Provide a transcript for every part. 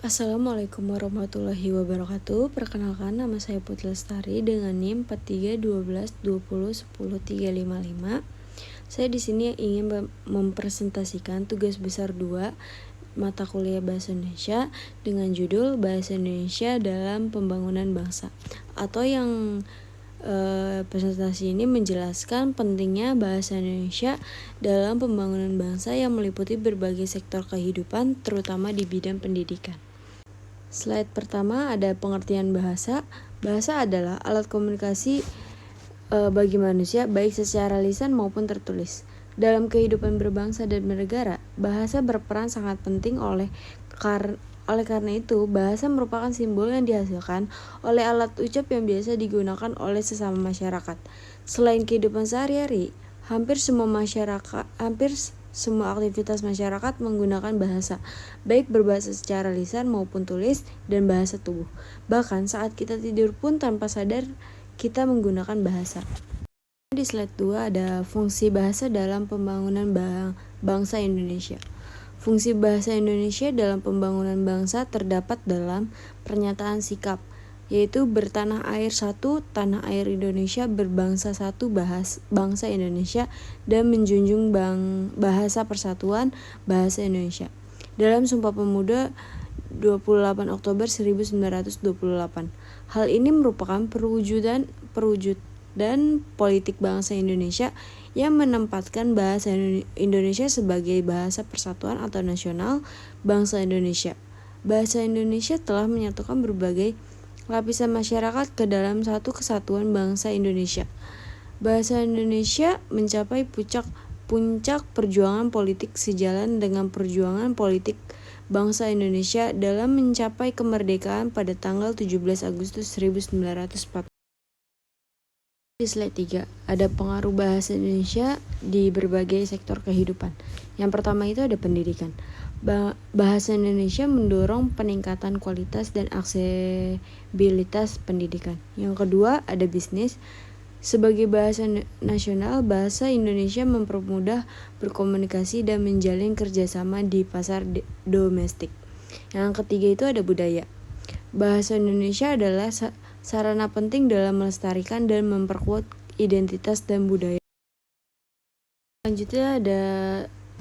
Assalamualaikum warahmatullahi wabarakatuh. Perkenalkan, nama saya Putri Lestari dengan NIM 431220100355. Saya di sini ingin mempresentasikan tugas besar 2 mata kuliah Bahasa Indonesia dengan judul Bahasa Indonesia dalam Pembangunan Bangsa, atau yang presentasi ini menjelaskan pentingnya bahasa Indonesia dalam pembangunan bangsa yang meliputi berbagai sektor kehidupan, terutama di bidang pendidikan. Slide pertama ada pengertian bahasa. Bahasa adalah alat komunikasi bagi manusia, baik secara lisan maupun tertulis. Dalam kehidupan berbangsa dan bernegara, bahasa berperan sangat penting. Oleh karena itu, bahasa merupakan simbol yang dihasilkan oleh alat ucap yang biasa digunakan oleh sesama masyarakat. Selain kehidupan sehari-hari, hampir semua aktivitas masyarakat menggunakan bahasa, baik berbahasa secara lisan maupun tulis, dan bahasa tubuh. Bahkan saat kita tidur pun tanpa sadar kita menggunakan bahasa. Di slide 2 ada fungsi bahasa dalam pembangunan bangsa Indonesia. Fungsi bahasa Indonesia dalam pembangunan bangsa terdapat dalam pernyataan sikap, yaitu bertanah air satu, tanah air Indonesia, berbangsa satu, bangsa Indonesia, dan menjunjung bahasa persatuan bahasa Indonesia. Dalam Sumpah Pemuda 28 Oktober 1928. Hal ini merupakan perwujudan politik bangsa Indonesia yang menempatkan bahasa Indonesia sebagai bahasa persatuan atau nasional bangsa Indonesia. Bahasa Indonesia telah menyatukan berbagai lapisan masyarakat ke dalam satu kesatuan bangsa Indonesia. Bahasa Indonesia mencapai puncak perjuangan politik sejalan dengan perjuangan politik bangsa Indonesia dalam mencapai kemerdekaan pada tanggal 17 Agustus 1945. Di slide 3 ada pengaruh bahasa Indonesia di berbagai sektor kehidupan. Yang pertama itu ada pendidikan. Bahasa Indonesia mendorong peningkatan kualitas dan aksesibilitas pendidikan. Yang kedua ada bisnis. Sebagai bahasa nasional, bahasa Indonesia mempermudah berkomunikasi dan menjalin kerjasama di pasar domestik. Yang ketiga itu ada budaya. Bahasa Indonesia adalah sarana penting dalam melestarikan dan memperkuat identitas dan budaya. Selanjutnya ada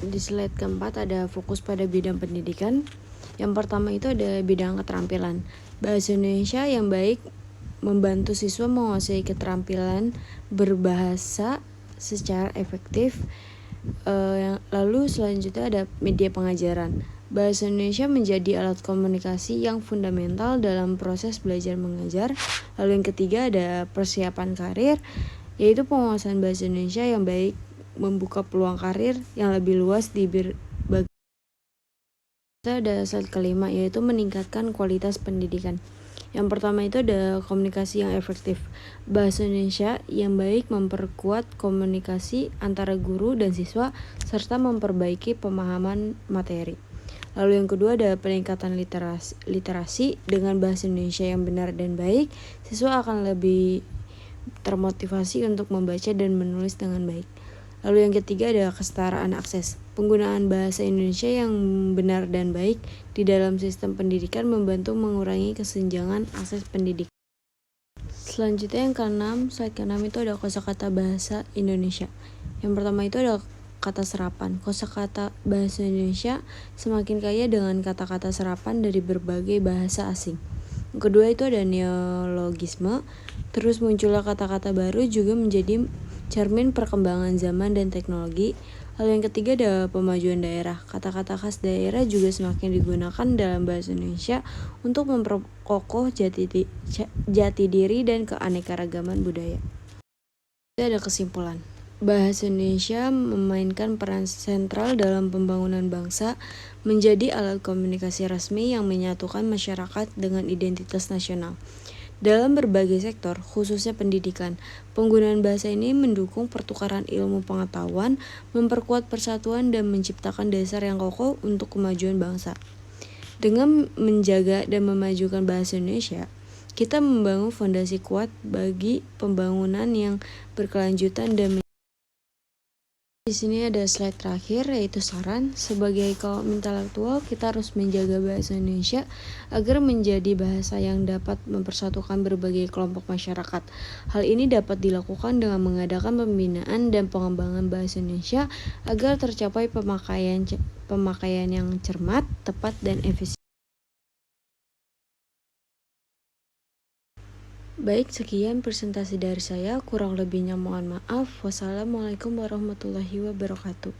di slide keempat ada fokus pada bidang pendidikan. Yang pertama itu ada bidang keterampilan. Bahasa Indonesia yang baik membantu siswa menguasai keterampilan berbahasa secara efektif. Lalu selanjutnya ada media pengajaran. Bahasa Indonesia menjadi alat komunikasi yang fundamental dalam proses belajar mengajar. Lalu yang ketiga ada persiapan karir, yaitu penguasaan bahasa Indonesia yang baik membuka peluang karir yang lebih luas di berbagai. Ada slide kelima, yaitu meningkatkan kualitas pendidikan. Yang pertama itu ada komunikasi yang efektif. Bahasa Indonesia yang baik memperkuat komunikasi antara guru dan siswa serta memperbaiki pemahaman materi. Lalu yang kedua ada peningkatan literasi. Dengan bahasa Indonesia yang benar dan baik, siswa akan lebih termotivasi untuk membaca dan menulis dengan baik. Lalu yang ketiga ada kesetaraan akses. Penggunaan bahasa Indonesia yang benar dan baik di dalam sistem pendidikan membantu mengurangi kesenjangan akses pendidikan. Selanjutnya yang keenam, slide keenam itu ada kosakata bahasa Indonesia. Yang pertama itu ada kata serapan. Kosakata bahasa Indonesia semakin kaya dengan kata-kata serapan dari berbagai bahasa asing. Yang kedua itu ada neologisme. Terus munculnya kata-kata baru juga menjadi cermin perkembangan zaman dan teknologi. Lalu yang ketiga ada pemajuan daerah. Kata-kata khas daerah juga semakin digunakan dalam bahasa Indonesia untuk memperkokoh jati diri dan keanekaragaman budaya. Itu ada kesimpulan. Bahasa Indonesia memainkan peran sentral dalam pembangunan bangsa, menjadi alat komunikasi resmi yang menyatukan masyarakat dengan identitas nasional. Dalam berbagai sektor, khususnya pendidikan, penggunaan bahasa ini mendukung pertukaran ilmu pengetahuan, memperkuat persatuan, dan menciptakan dasar yang kokoh untuk kemajuan bangsa. Dengan menjaga dan memajukan bahasa Indonesia, kita membangun fondasi kuat bagi pembangunan yang berkelanjutan dan Di sini ada slide terakhir, yaitu saran. Sebagai kaum intelektual, kita harus menjaga bahasa Indonesia agar menjadi bahasa yang dapat mempersatukan berbagai kelompok masyarakat. Hal ini dapat dilakukan dengan mengadakan pembinaan dan pengembangan bahasa Indonesia agar tercapai pemakaian yang cermat, tepat, dan efisien. Baik, sekian presentasi dari saya. Kurang lebihnya mohon maaf. Wassalamualaikum warahmatullahi wabarakatuh.